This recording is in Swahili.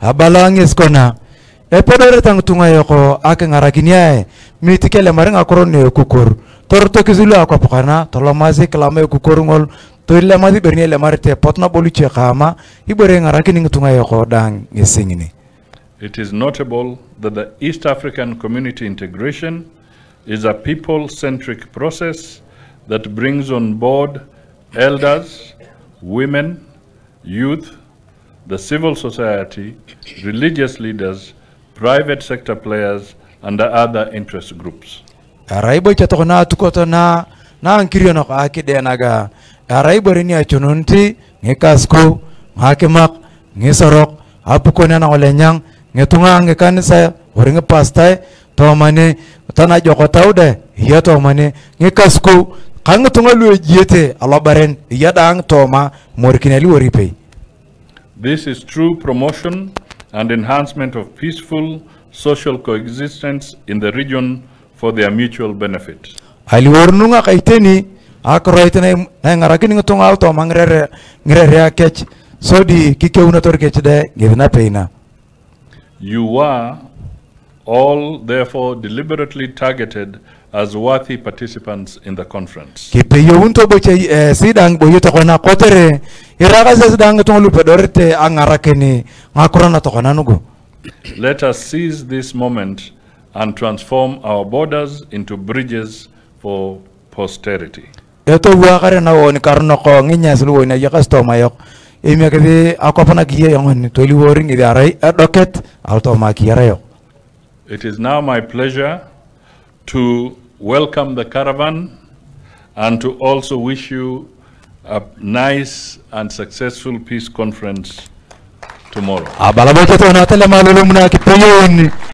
abalang iskona epodore tang tunga yoko ake ngarakinia mitikele maringa korone kukur torto kizulu akopakana tolamazi klama kukurungol toile madi bernile marte potna boluche kama ibore ngarakini tunga yoko dang ngisingini. It is notable that the East African community integration is a people-centric process that brings on board elders, women, youth, the civil society, religious leaders, private sector players, and the other interest groups. Araibo chatokona tukotona na ankiriono akide naga araibo rini achununti ngekasko hakemak ngesorok apukona na olenyang ngetunga ngekanisa oringe pastai tomane tana jokotaude hiya tomane ngekasko kangetunga luejete alabaren yadang toma morkineli woripe. This is true promotion and enhancement of peaceful social coexistence in the region for their mutual benefit. Aliwarnunga kaiteni akroitene ngarakini ngutunga auto ngrere akech sodi kike unatorkech de givna peina. You were all therefore deliberately targeted as worthy participants in the conference. Kipeyo unto boche sidang boyo tokona kotere iraga sidang tong lupedorte angarakeni ngakurana tokona nugo. Let us seize this moment and transform our borders into bridges for posterity. Eto wakare na woni karno ko nginya sulu woni yakasto mayok imekedi akopana giye yongoni toli woring idarai adoket auto makiyarayo. It is now my pleasure to welcome the caravan and to also wish you a nice and successful peace conference tomorrow.